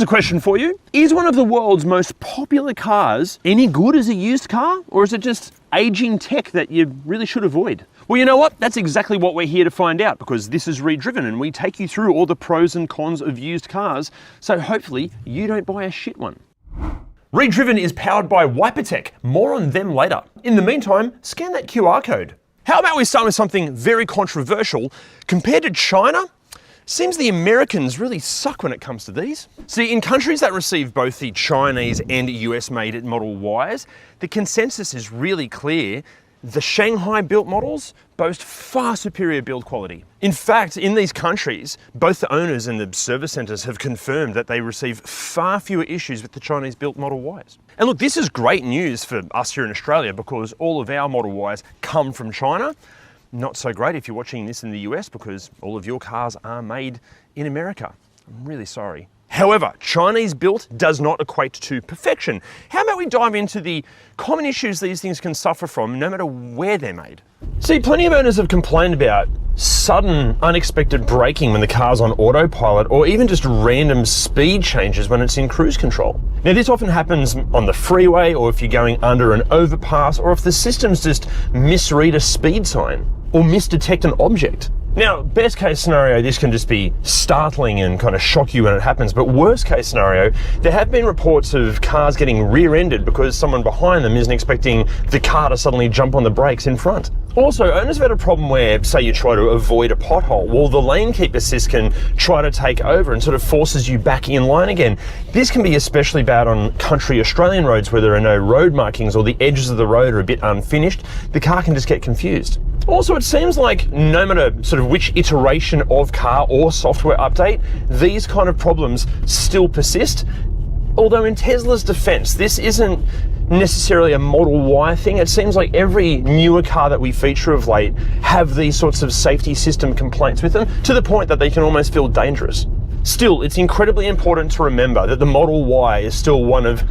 Here's a question for you. Is one of the world's most popular cars any good as a used car, or is it just aging tech that you really should avoid? Well, you know what? That's exactly what we're here to find out, because this is ReDriven and we take you through all the pros and cons of used cars, so hopefully you don't buy a shit one. ReDriven is powered by Wipertech. More on them later. In the meantime, scan that QR code. How about we start with something very controversial? Compared to China, seems the Americans really suck when it comes to these. See, in countries that receive both the Chinese and US-made Model Ys, the consensus is really clear. The Shanghai-built models boast far superior build quality. In fact, in these countries, both the owners and the service centres have confirmed that they receive far fewer issues with the Chinese-built Model Ys. And look, this is great news for us here in Australia because all of our Model Ys come from China. Not so great if you're watching this in the US because all of your cars are made in America. I'm really sorry. However, Chinese built does not equate to perfection. How about we dive into the common issues these things can suffer from no matter where they're made? See, plenty of owners have complained about sudden, unexpected braking when the car's on autopilot, or even just random speed changes when it's in cruise control. Now, this often happens on the freeway, or if you're going under an overpass, or if the systems just misread a speed sign or misdetect an object. Now, best case scenario, this can just be startling and kind of shock you when it happens, but worst case scenario, there have been reports of cars getting rear-ended because someone behind them isn't expecting the car to suddenly jump on the brakes in front. Also, owners have had a problem where, say you try to avoid a pothole, well, the lane keep assist can try to take over and sort of forces you back in line again. This can be especially bad on country Australian roads where there are no road markings or the edges of the road are a bit unfinished. The car can just get confused. Also, it seems like no matter sort of which iteration of car or software update, these kind of problems still persist. Although in Tesla's defense, this isn't necessarily a Model Y thing. It seems like every newer car that we feature of late have these sorts of safety system complaints with them, to the point that they can almost feel dangerous. Still, it's incredibly important to remember that the Model Y is still one of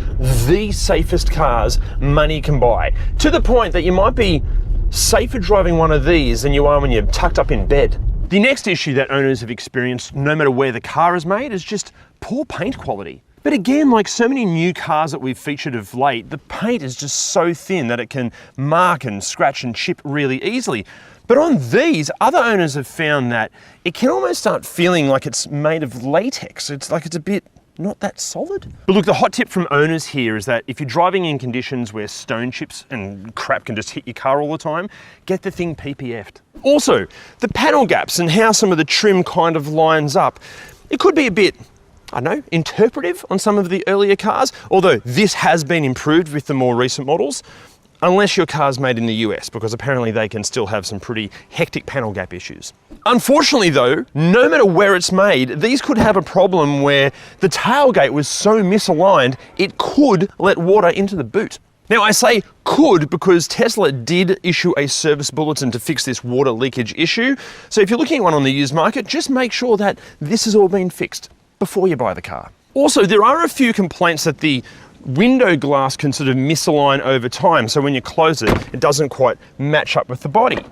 the safest cars money can buy, to the point that you might be safer driving one of these than you are when you're tucked up in bed. The next issue that owners have experienced, no matter where the car is made, is just poor paint quality. But again, like so many new cars that we've featured of late, the paint is just so thin that it can mark and scratch and chip really easily. But on these, other owners have found that it can almost start feeling like it's made of latex. It's like it's a bit not that solid. But look, the hot tip from owners here is that if you're driving in conditions where stone chips and crap can just hit your car all the time, get the thing PPF'd. Also, the panel gaps and how some of the trim kind of lines up, it could be a bit, I don't know, interpretive on some of the earlier cars, although this has been improved with the more recent models, unless your car's made in the US, because apparently they can still have some pretty hectic panel gap issues. Unfortunately though, no matter where it's made, these could have a problem where the tailgate was so misaligned, it could let water into the boot. Now I say could because Tesla did issue a service bulletin to fix this water leakage issue. So if you're looking at one on the used market, just make sure that this has all been fixed before you buy the car. Also, there are a few complaints that the window glass can sort of misalign over time, so when you close it, it doesn't quite match up with the body.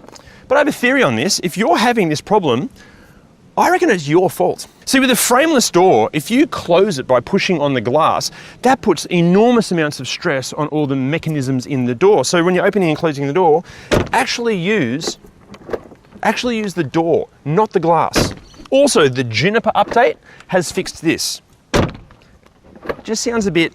But I have a theory on this. If you're having this problem, I reckon it's your fault. See, with a frameless door, if you close it by pushing on the glass, that puts enormous amounts of stress on all the mechanisms in the door. So when you're opening and closing the door, actually use the door, not the glass. Also, the Juniper update has fixed this. Just sounds a bit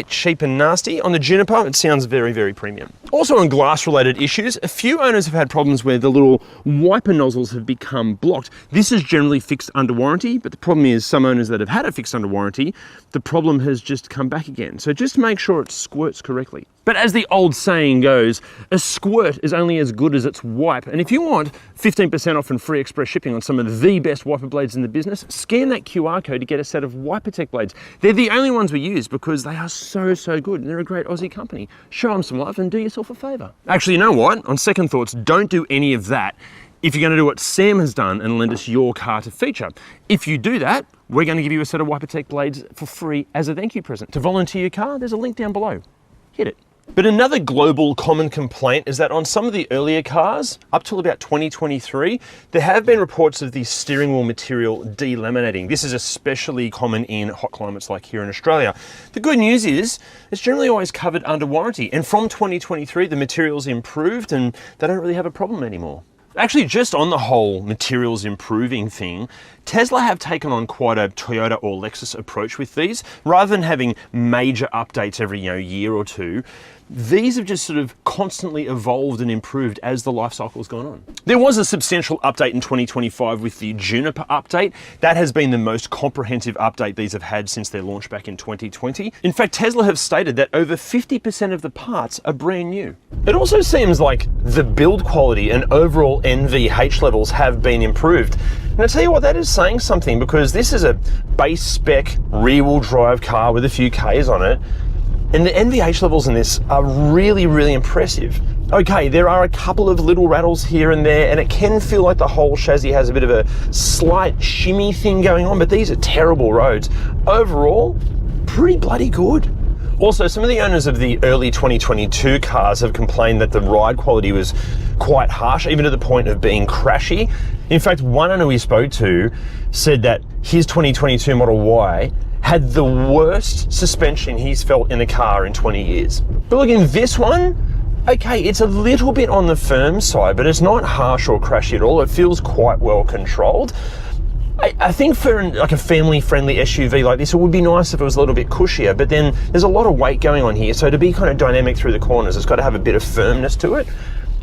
cheap and nasty. On the Juniper, it sounds very, very premium. Also on glass-related issues, a few owners have had problems where the little wiper nozzles have become blocked. This is generally fixed under warranty, but the problem is some owners that have had it fixed under warranty, the problem has just come back again. So just make sure it squirts correctly. But as the old saying goes, a squirt is only as good as its wipe. And if you want 15% off and free express shipping on some of the best wiper blades in the business, scan that QR code to get a set of Wipertech blades. They're the only ones we use because they are so, so good. And they're a great Aussie company. Show them some love and do yourself a favor. Actually, you know what? On second thoughts, don't do any of that if you're going to do what Sam has done and lend us your car to feature. If you do that, we're going to give you a set of Wipertech blades for free as a thank you present. To volunteer your car, there's a link down below. Hit it. But another global common complaint is that on some of the earlier cars, up till about 2023, there have been reports of the steering wheel material delaminating. This is especially common in hot climates like here in Australia. The good news is it's generally always covered under warranty. And from 2023, the material's improved and they don't really have a problem anymore. Actually, just on the whole materials improving thing, Tesla have taken on quite a Toyota or Lexus approach with these. Rather than having major updates every year or two, these have just sort of constantly evolved and improved as the life cycle's gone on. There was a substantial update in 2025 with the Juniper update. That has been the most comprehensive update these have had since their launch back in 2020. In fact, Tesla have stated that over 50% of the parts are brand new. It also seems like the build quality and overall NVH levels have been improved. And I tell you what, that is saying something, because this is a base spec rear-wheel drive car with a few Ks on it. And the NVH levels in this are really, really impressive. Okay, there are a couple of little rattles here and there, and it can feel like the whole chassis has a bit of a slight shimmy thing going on, but these are terrible roads. Overall, pretty bloody good. Also, some of the owners of the early 2022 cars have complained that the ride quality was quite harsh, even to the point of being crashy. In fact, one owner we spoke to said that his 2022 Model Y had the worst suspension he's felt in a car in 20 years. But look, in this one, okay, it's a little bit on the firm side, but it's not harsh or crashy at all. It feels quite well controlled. I think for like a family-friendly SUV like this, it would be nice if it was a little bit cushier, but then there's a lot of weight going on here, so to be kind of dynamic through the corners, it's got to have a bit of firmness to it.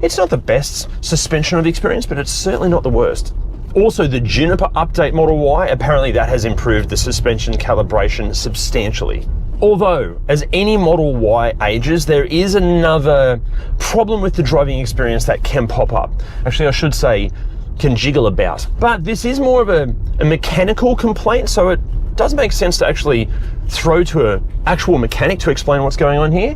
It's not the best suspension I've experienced, but it's certainly not the worst. Also, the Juniper update Model Y, apparently that has improved the suspension calibration substantially. Although, as any Model Y ages, there is another problem with the driving experience that can pop up. Actually, I should say, can jiggle about. But this is more of a mechanical complaint, so it does make sense to actually throw to an actual mechanic to explain what's going on here.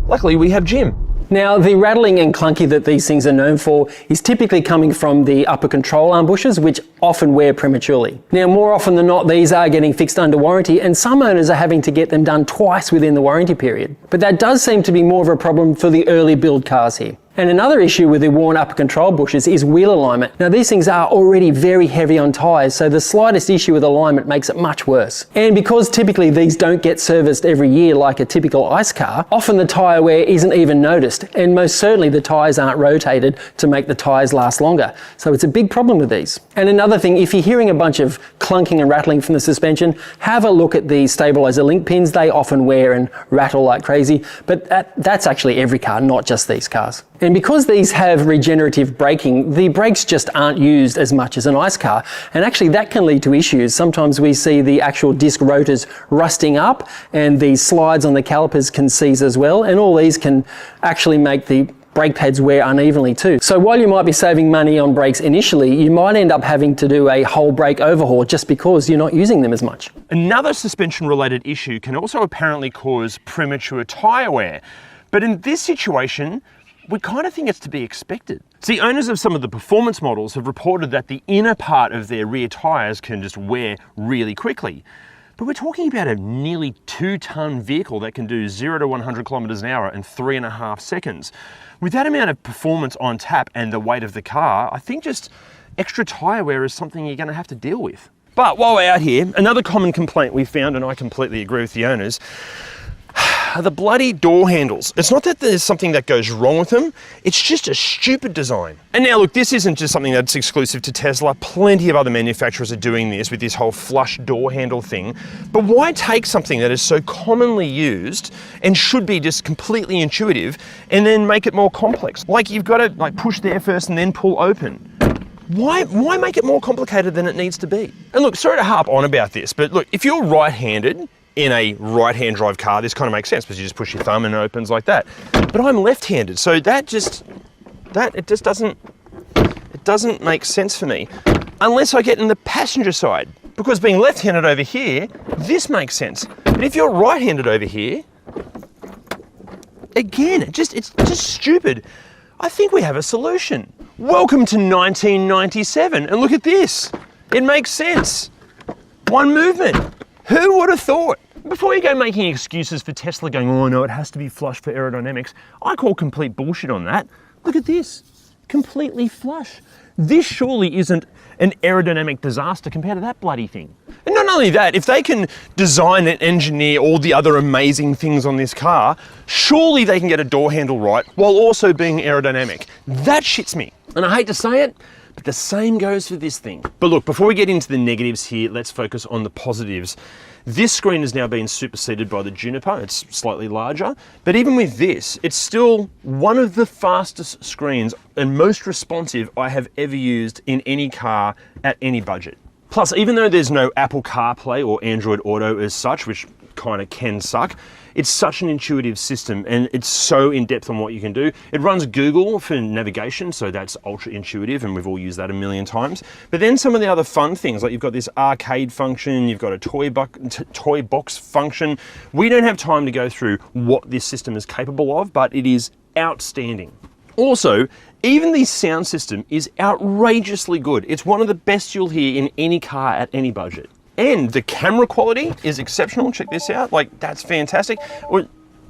Luckily, we have Jim. Now, the rattling and clunky that these things are known for is typically coming from the upper control arm bushes, which often wear prematurely. Now, more often than not, these are getting fixed under warranty, and some owners are having to get them done twice within the warranty period. But that does seem to be more of a problem for the early build cars here. And another issue with the worn upper control bushes is wheel alignment. Now, these things are already very heavy on tyres, so the slightest issue with alignment makes it much worse. And because typically these don't get serviced every year like a typical ICE car, often the tyre wear isn't even noticed, and most certainly the tyres aren't rotated to make the tyres last longer. So it's a big problem with these. And another thing, if you're hearing a bunch of clunking and rattling from the suspension, have a look at the stabiliser link pins. They often wear and rattle like crazy, but that's actually every car, not just these cars. And because these have regenerative braking, the brakes just aren't used as much as an ICE car. And actually that can lead to issues. Sometimes we see the actual disc rotors rusting up, and the slides on the calipers can seize as well. And all these can actually make the brake pads wear unevenly too. So while you might be saving money on brakes initially, you might end up having to do a whole brake overhaul just because you're not using them as much. Another suspension related issue can also apparently cause premature tyre wear. But in this situation, we kind of think it's to be expected. See, owners of some of the performance models have reported that the inner part of their rear tyres can just wear really quickly. But we're talking about a nearly 2-ton vehicle that can do 0 to 100 kilometers an hour in 3.5 seconds. With that amount of performance on tap and the weight of the car, I think just extra tyre wear is something you're going to have to deal with. But while we're out here, another common complaint we found, and I completely agree with the owners, are the bloody door handles. It's not that there's something that goes wrong with them, it's just a stupid design. And now look, this isn't just something that's exclusive to Tesla. Plenty of other manufacturers are doing this with this whole flush door handle thing. But why take something that is so commonly used and should be just completely intuitive and then make it more complex? Like you've got to push there first and then pull open. Why make it more complicated than it needs to be? And look, sorry to harp on about this, but look, if you're right-handed, in a right-hand drive car, this kind of makes sense because you just push your thumb and it opens like that. But I'm left-handed, so it doesn't make sense for me unless I get in the passenger side. Because being left-handed over here, this makes sense. But if you're right-handed over here, again, it's just stupid. I think we have a solution. Welcome to 1997, and look at this. It makes sense. One movement. Who would have thought? Before before you go making excuses for Tesla going, oh no, it has to be flush for aerodynamics, I call complete bullshit on that. Look at this, completely flush. This surely isn't an aerodynamic disaster compared to that bloody thing. And not only that, if they can design and engineer all the other amazing things on this car, surely they can get a door handle right while also being aerodynamic. That shits me. And I hate to say it, but the same goes for this thing. But look, before we get into the negatives here, let's focus on the positives. This screen has now been superseded by the Juniper. It's slightly larger, but even with this, it's still one of the fastest screens and most responsive I have ever used in any car at any budget. Plus, even though there's no Apple CarPlay or Android Auto as such, which kind of can suck, it's such an intuitive system and it's so in-depth on what you can do. It runs Google for navigation, so that's ultra intuitive and we've all used that a million times. But then some of the other fun things, like you've got this arcade function, you've got a toy box function. We don't have time to go through what this system is capable of, but it is outstanding. Also, even the sound system is outrageously good. It's one of the best you'll hear in any car at any budget. And the camera quality is exceptional. Check this out. Like, that's fantastic. Or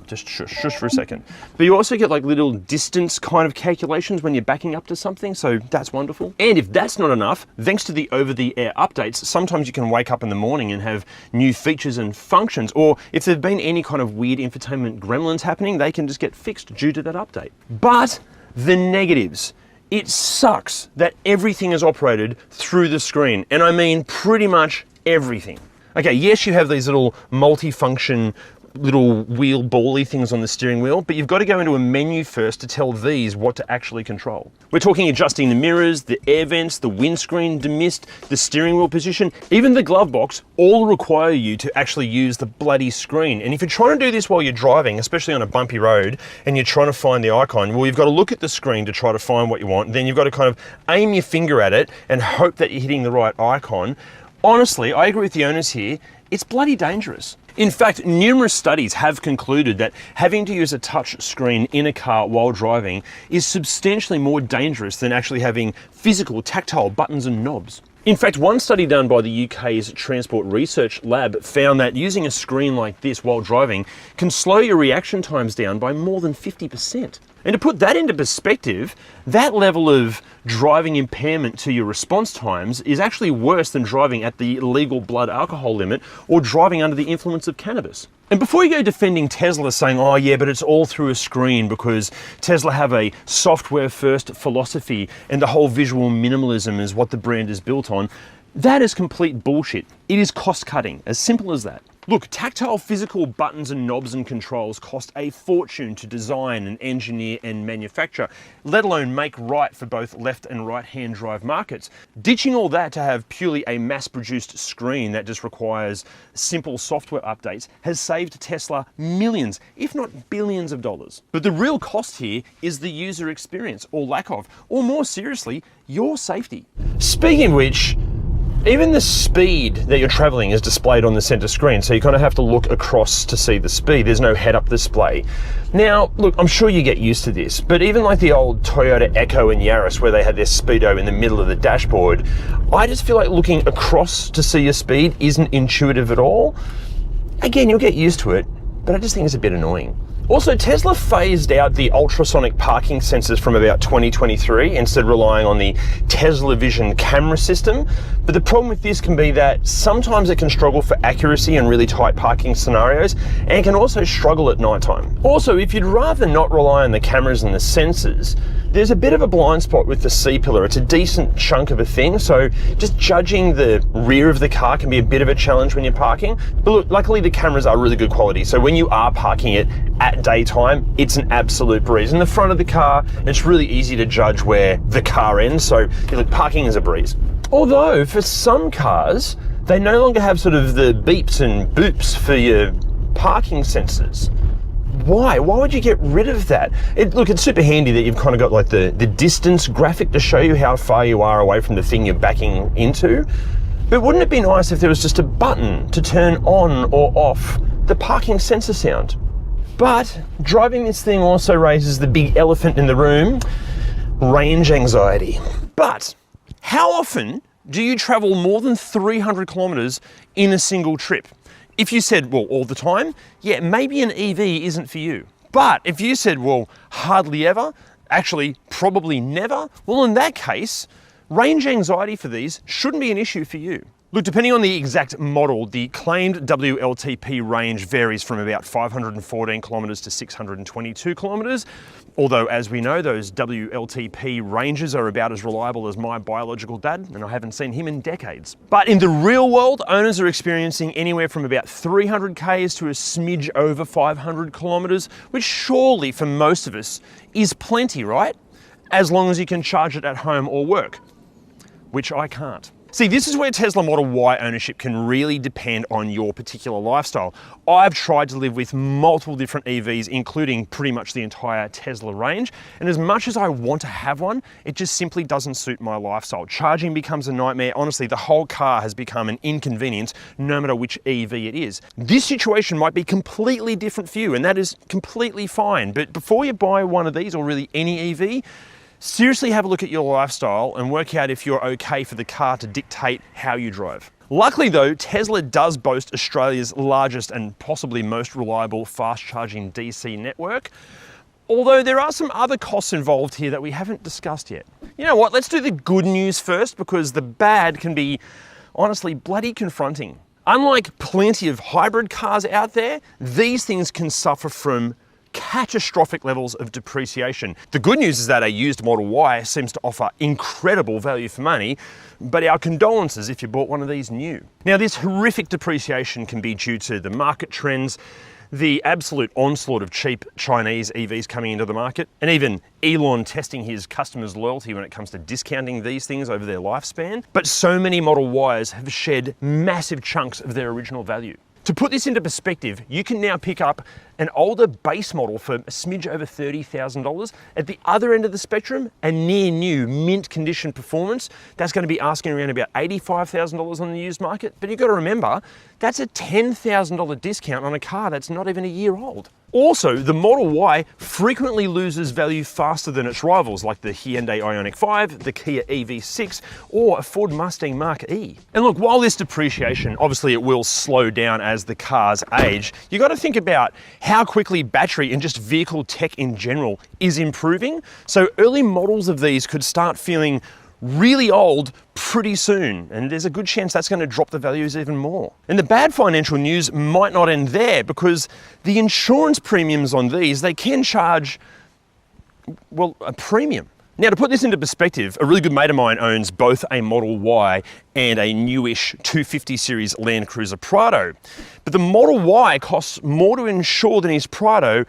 just shush for a second. But you also get like little distance kind of calculations when you're backing up to something, so that's wonderful. And if that's not enough, thanks to the over-the-air updates, sometimes you can wake up in the morning and have new features and functions, or if there've been any kind of weird infotainment gremlins happening, they can just get fixed due to that update. But the negatives. It sucks that everything is operated through the screen, and I mean pretty much everything. Okay, yes, you have these little multi-function little wheel bally things on the steering wheel, but you've got to go into a menu first to tell these what to actually control. We're talking adjusting the mirrors, the air vents, the windscreen, the mist, the steering wheel position, even the glove box, all require you to actually use the bloody screen. And if you're trying to do this while you're driving, especially on a bumpy road, and you're trying to find the icon, well, you've got to look at the screen to try to find what you want. Then you've got to kind of aim your finger at it and hope that you're hitting the right icon. Honestly, I agree with the owners here, it's bloody dangerous. In fact, numerous studies have concluded that having to use a touch screen in a car while driving is substantially more dangerous than actually having physical tactile buttons and knobs. In fact, one study done by the UK's Transport Research Lab found that using a screen like this while driving can slow your reaction times down by more than 50%. And to put that into perspective, that level of driving impairment to your response times is actually worse than driving at the legal blood alcohol limit or driving under the influence of cannabis. And before you go defending Tesla saying, oh yeah, but it's all through a screen because Tesla have a software first philosophy and the whole visual minimalism is what the brand is built on, that is complete bullshit. It is cost cutting, as simple as that. Look, tactile physical buttons and knobs and controls cost a fortune to design and engineer and manufacture, let alone make right for both left and right hand drive markets. Ditching all that to have purely a mass-produced screen that just requires simple software updates has saved Tesla millions, if not billions of dollars. But the real cost here is the user experience, or lack of, or more seriously, your safety. Speaking of which, even the speed that you're traveling is displayed on the center screen, so you kind of have to look across to see the speed. There's no head-up display. Now, look, I'm sure you get used to this, but even like the old Toyota Echo and Yaris where they had their speedo in the middle of the dashboard, I just feel like looking across to see your speed isn't intuitive at all. Again, you'll get used to it, but I just think it's a bit annoying. Also, Tesla phased out the ultrasonic parking sensors from about 2023, instead relying on the Tesla Vision camera system. But the problem with this can be that sometimes it can struggle for accuracy in really tight parking scenarios, and it can also struggle at nighttime. Also, if you'd rather not rely on the cameras and the sensors, there's a bit of a blind spot with the C-pillar. It's a decent chunk of a thing, so just judging the rear of the car can be a bit of a challenge when you're parking. But look, luckily the cameras are really good quality, so when you are parking it at daytime, it's an absolute breeze. In the front of the car, it's really easy to judge where the car ends, so look, parking is a breeze. Although, for some cars, they no longer have sort of the beeps and boops for your parking sensors. Why? Why would you get rid of that? Look, it's super handy that you've kind of got like the distance graphic to show you how far you are away from the thing you're backing into. But wouldn't it be nice if there was just a button to turn on or off the parking sensor sound? But driving this thing also raises the big elephant in the room, range anxiety. But how often do you travel more than 300 kilometers in a single trip? If you said, well, all the time, yeah, maybe an EV isn't for you. But if you said, well, hardly ever, actually probably never, well, in that case, range anxiety for these shouldn't be an issue for you. Look, depending on the exact model, the claimed WLTP range varies from about 514 kilometers to 622 kilometers. Although, as we know, those WLTP ranges are about as reliable as my biological dad, and I haven't seen him in decades. But in the real world, owners are experiencing anywhere from about 300 Ks to a smidge over 500 kilometers, which surely for most of us is plenty, right? As long as you can charge it at home or work, which I can't. See, this is where Tesla Model Y ownership can really depend on your particular lifestyle. I've tried to live with multiple different EVs, including pretty much the entire Tesla range. And as much as I want to have one, it just simply doesn't suit my lifestyle. Charging becomes a nightmare. Honestly, the whole car has become an inconvenience, no matter which EV it is. This situation might be completely different for you, and that is completely fine. But before you buy one of these, or really any EV, seriously have a look at your lifestyle and work out if you're okay for the car to dictate how you drive. Luckily though, Tesla does boast Australia's largest and possibly most reliable fast charging DC network. Although there are some other costs involved here that we haven't discussed yet. You know what, let's do the good news first, because the bad can be honestly bloody confronting. Unlike plenty of hybrid cars out there, these things can suffer from catastrophic levels of depreciation. The good news is that a used Model Y seems to offer incredible value for money, but our condolences if you bought one of these new. Now, this horrific depreciation can be due to the market trends, the absolute onslaught of cheap Chinese EVs coming into the market, and even Elon testing his customers' loyalty when it comes to discounting these things over their lifespan. But so many Model Ys have shed massive chunks of their original value. To put this into perspective, you can now pick up an older base model for a smidge over $30,000. At the other end of the spectrum, a near new mint condition performance, that's going to be asking around about $85,000 on the used market. But you've got to remember, that's a $10,000 discount on a car that's not even a year old. Also, the Model Y frequently loses value faster than its rivals, like the Hyundai Ioniq 5, the Kia EV6, or a Ford Mustang Mach-E. And look, while this depreciation, obviously it will slow down as the cars age, you got to think about how quickly battery and just vehicle tech in general is improving. So early models of these could start feeling really old pretty soon, and there's a good chance that's going to drop the values even more. And the bad financial news might not end there, because the insurance premiums on these, they can charge, well, a premium. Now, to put this into perspective, a really good mate of mine owns both a Model Y and a newish 250 series Land Cruiser Prado. But the Model Y costs more to insure than his Prado,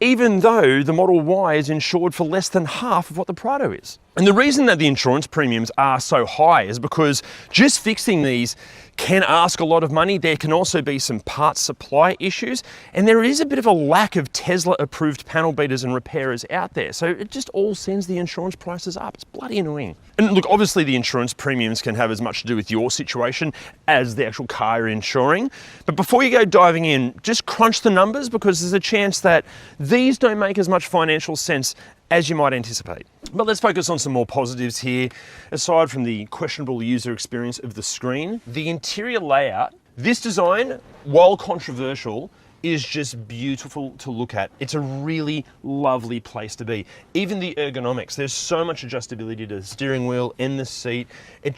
even though the Model Y is insured for less than half of what the Prado is. And the reason that the insurance premiums are so high is because just fixing these can ask a lot of money. There can also be some parts supply issues, and there is a bit of a lack of Tesla approved panel beaters and repairers out there. So it just all sends the insurance prices up. It's bloody annoying. And look, obviously the insurance premiums can have as much to do with your situation as the actual car you're insuring. But before you go diving in, just crunch the numbers, because there's a chance that these don't make as much financial sense as you might anticipate. But let's focus on some more positives here. Aside from the questionable user experience of the screen, the interior layout, this design, while controversial, is just beautiful to look at. It's a really lovely place to be. Even the ergonomics, there's so much adjustability to the steering wheel and the seat. It's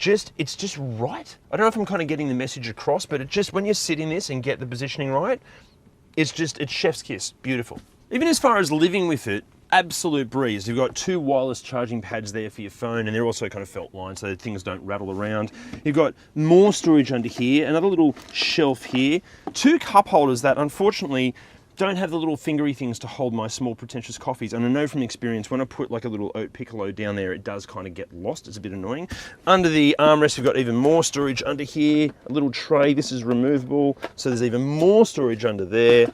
just right. I don't know if I'm kind of getting the message across, but it just, when you sit in this and get the positioning right, it's chef's kiss, beautiful. Even as far as living with it, absolute breeze. You've got two wireless charging pads there for your phone, and they're also kind of felt lined so that things don't rattle around. You've got more storage under here, another little shelf here, two cup holders that unfortunately don't have the little fingery things to hold my small pretentious coffees. And I know from experience, when I put like a little oat piccolo down there, it does kind of get lost. It's a bit annoying. Under the armrest, we've got even more storage under here, a little tray. This is removable, so there's even more storage under there.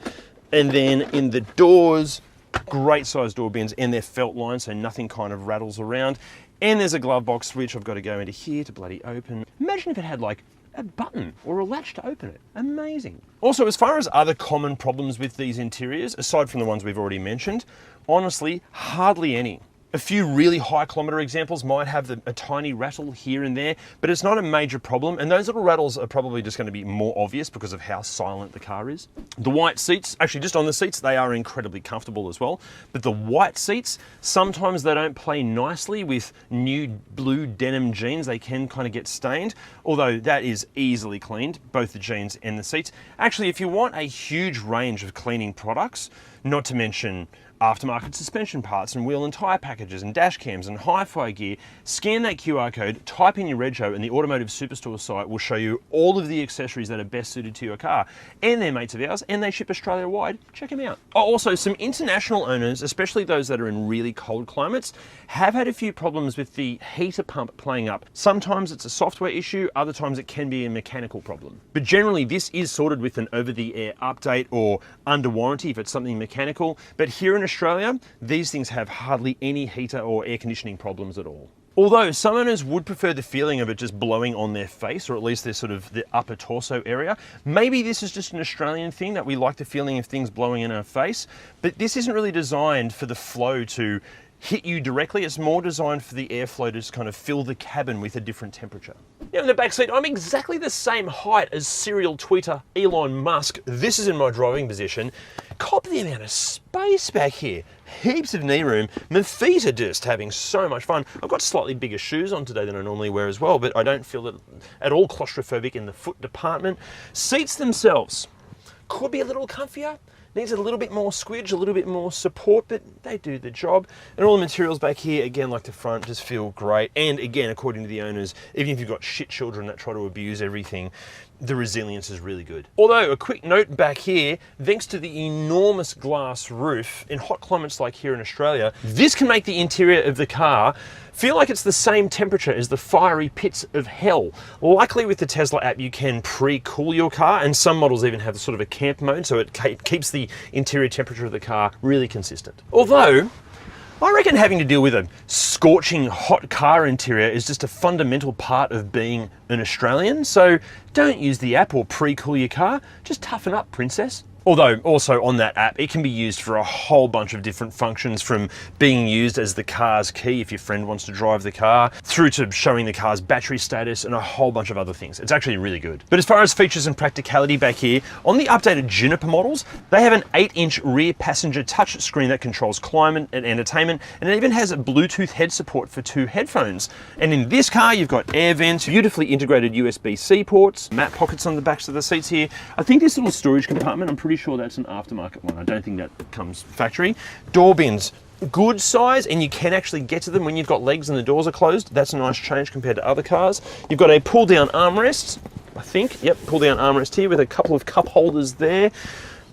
And then in the doors, great sized door bins, and they're felt lined so nothing kind of rattles around. And there's a glove box switch I've got to go into here to bloody open. Imagine if it had like a button or a latch to open it. Amazing. Also, as far as other common problems with these interiors, aside from the ones we've already mentioned, honestly, hardly any. A few really high kilometre examples might have a tiny rattle here and there, but it's not a major problem, and those little rattles are probably just going to be more obvious because of how silent the car is. The white seats, actually just on the seats, they are incredibly comfortable as well, but the white seats, sometimes they don't play nicely with new blue denim jeans. They can kind of get stained, although that is easily cleaned, both the jeans and the seats. Actually, if you want a huge range of cleaning products, not to mention aftermarket suspension parts and wheel and tyre packages and dash cams and hi-fi gear, scan that QR code, type in your rego, and the Automotive Superstore site will show you all of the accessories that are best suited to your car. And they're mates of ours, and they ship Australia-wide. Check them out. Oh, also, some international owners, especially those that are in really cold climates, have had a few problems with the heater pump playing up. Sometimes it's a software issue, other times it can be a mechanical problem. But generally, this is sorted with an over-the-air update or under warranty if it's something mechanical. But here in Australia, these things have hardly any heater or air conditioning problems at all. Although some owners would prefer the feeling of it just blowing on their face, or at least their sort of the upper torso area. Maybe this is just an Australian thing, that we like the feeling of things blowing in our face, but this isn't really designed for the flow to hit you directly. It's more designed for the airflow to just kind of fill the cabin with a different temperature. Now in the back seat, I'm exactly the same height as serial tweeter Elon Musk. This is in my driving position. Cop the amount of space back here. Heaps of knee room. My feet are just having so much fun. I've got slightly bigger shoes on today than I normally wear as well, but I don't feel at all claustrophobic in the foot department. Seats themselves could be a little comfier. Needs a little bit more squidge, a little bit more support, but they do the job. And all the materials back here, again, like the front, just feel great. And again, according to the owners, even if you've got shit children that try to abuse everything, the resilience is really good. Although, a quick note back here, thanks to the enormous glass roof, in hot climates like here in Australia, this can make the interior of the car feel like it's the same temperature as the fiery pits of hell. Luckily with the Tesla app, you can pre-cool your car, and some models even have sort of a camp mode, so it keeps the interior temperature of the car really consistent. Although, I reckon having to deal with a scorching hot car interior is just a fundamental part of being an Australian, so don't use the app or pre-cool your car, just toughen up, princess. Although also on that app, it can be used for a whole bunch of different functions, from being used as the car's key if your friend wants to drive the car, through to showing the car's battery status and a whole bunch of other things. It's actually really good. But as far as features and practicality back here, on the updated Juniper models, they have an 8-inch rear passenger touch screen that controls climate and entertainment, and it even has a Bluetooth head support for 2 headphones. And in this car, you've got air vents, beautifully integrated USB-C ports, mat pockets on the backs of the seats here. I think this little storage compartment, I'm pretty sure that's an aftermarket one. I don't think that comes factory. Door bins, good size, and you can actually get to them when you've got legs and the doors are closed. That's a nice change compared to other cars. You've got a pull-down armrest, I think. Yep, pull-down armrest here with a couple of cup holders there.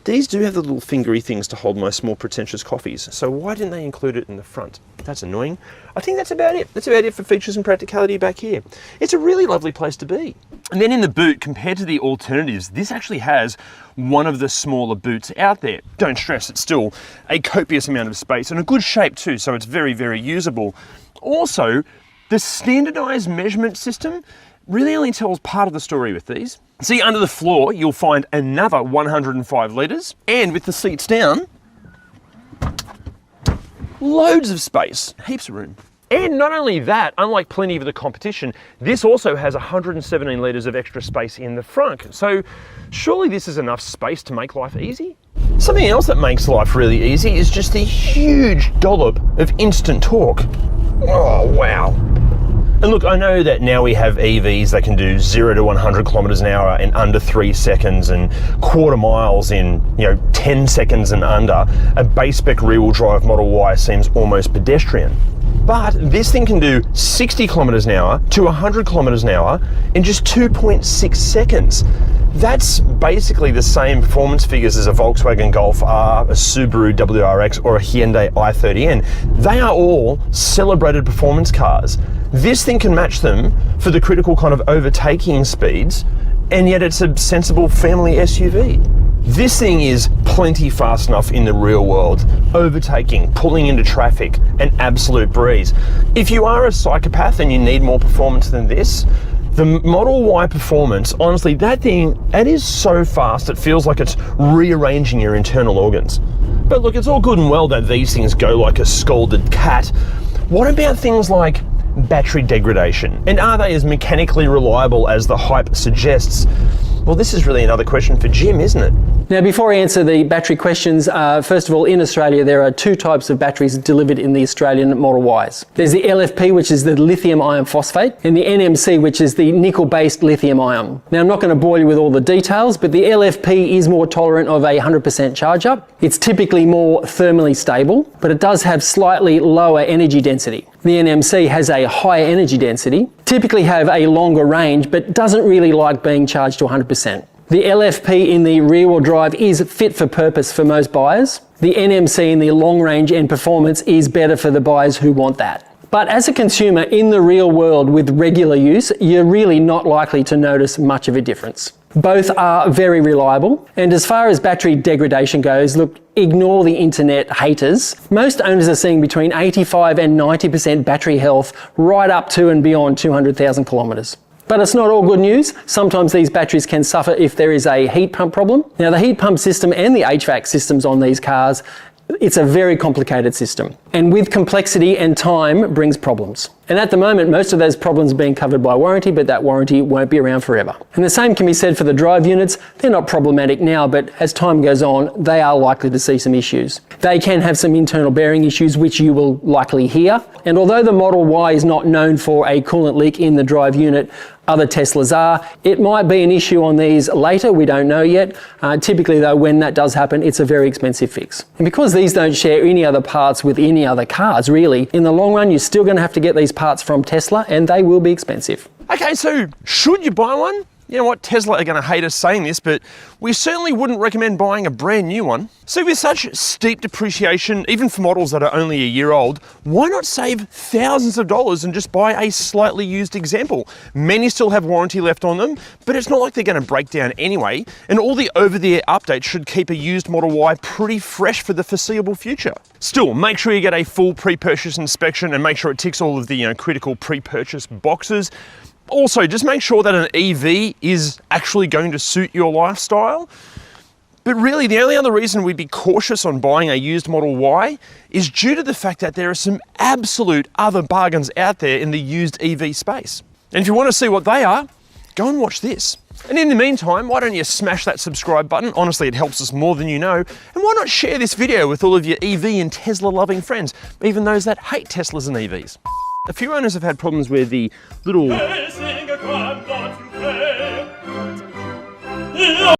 These do have the little fingery things to hold my small pretentious coffees, so why didn't they include it in the front? That's annoying. I think that's about it. That's about it for features and practicality back here. It's a really lovely place to be. And then in the boot, compared to the alternatives, this actually has one of the smaller boots out there. Don't stress, it's still a copious amount of space and a good shape too, so it's very, very usable. Also, the standardized measurement system really only tells part of the story with these. See, under the floor, you'll find another 105 litres, and with the seats down, loads of space, heaps of room. And not only that, unlike plenty of the competition, this also has 117 litres of extra space in the front. So surely this is enough space to make life easy? Something else that makes life really easy is just the huge dollop of instant torque. Oh, wow. And look, I know that now we have EVs that can do 0 to 100 kilometers an hour in under 3 seconds and quarter miles in 10 seconds and under. A base spec rear-wheel drive Model Y seems almost pedestrian. But this thing can do 60 kilometers an hour to 100 kilometers an hour in just 2.6 seconds. That's basically the same performance figures as a Volkswagen Golf R, a Subaru WRX, or a Hyundai i30N. They are all celebrated performance cars. This thing can match them for the critical kind of overtaking speeds, and yet it's a sensible family SUV. This thing is plenty fast enough in the real world, overtaking, pulling into traffic, an absolute breeze. If you are a psychopath and you need more performance than this, the Model Y Performance, honestly, that is so fast it feels like it's rearranging your internal organs. But look, it's all good and well that these things go like a scalded cat, What about things like battery degradation? And are they as mechanically reliable as the hype suggests? Well, this is really another question for Jim, isn't it? Now, before I answer the battery questions, first of all, in Australia, there are two types of batteries delivered in the Australian Model Ys. There's the LFP, which is the lithium iron phosphate, and the NMC, which is the nickel-based lithium ion. Now, I'm not going to bore you with all the details, but the LFP is more tolerant of a 100% charge up. It's typically more thermally stable, but it does have slightly lower energy density. The NMC has a higher energy density, typically have a longer range, but doesn't really like being charged to 100%. The LFP in the rear-wheel drive is fit for purpose for most buyers. The NMC in the long range and performance is better for the buyers who want that. But as a consumer in the real world with regular use, you're really not likely to notice much of a difference. Both are very reliable, and as far as battery degradation goes, look, ignore the internet haters. Most owners are seeing between 85 and 90% battery health right up to and beyond 200,000 kilometres. But it's not all good news. Sometimes these batteries can suffer if there is a heat pump problem. Now, the heat pump system and the HVAC systems on these cars, it's a very complicated system. And with complexity and time brings problems. And at the moment, most of those problems are being covered by warranty, but that warranty won't be around forever. And the same can be said for the drive units. They're not problematic now, but as time goes on, they are likely to see some issues. They can have some internal bearing issues, which you will likely hear. And although the Model Y is not known for a coolant leak in the drive unit, other Teslas are. It might be an issue on these later, we don't know yet. Typically though, when that does happen, it's a very expensive fix. And because these don't share any other parts with any other cars, really, in the long run, you're still going to have to get these parts from Tesla, and they will be expensive. Okay, so should you buy one? You know what, Tesla are going to hate us saying this, but we certainly wouldn't recommend buying a brand new one. So with such steep depreciation, even for models that are only a year old, why not save thousands of dollars and just buy a slightly used example? Many still have warranty left on them, but it's not like they're going to break down anyway, and all the over-the-air updates should keep a used Model Y pretty fresh for the foreseeable future. Still, make sure you get a full pre-purchase inspection and make sure it ticks all of the critical pre-purchase boxes. Also, just make sure that an EV is actually going to suit your lifestyle. But really, the only other reason we'd be cautious on buying a used Model Y is due to the fact that there are some absolute other bargains out there in the used EV space. And if you want to see what they are, go and watch this. And in the meantime, why don't you smash that subscribe button? Honestly, it helps us more than you know. And why not share this video with all of your EV and Tesla loving friends, even those that hate Teslas and EVs? A few owners have had problems where the little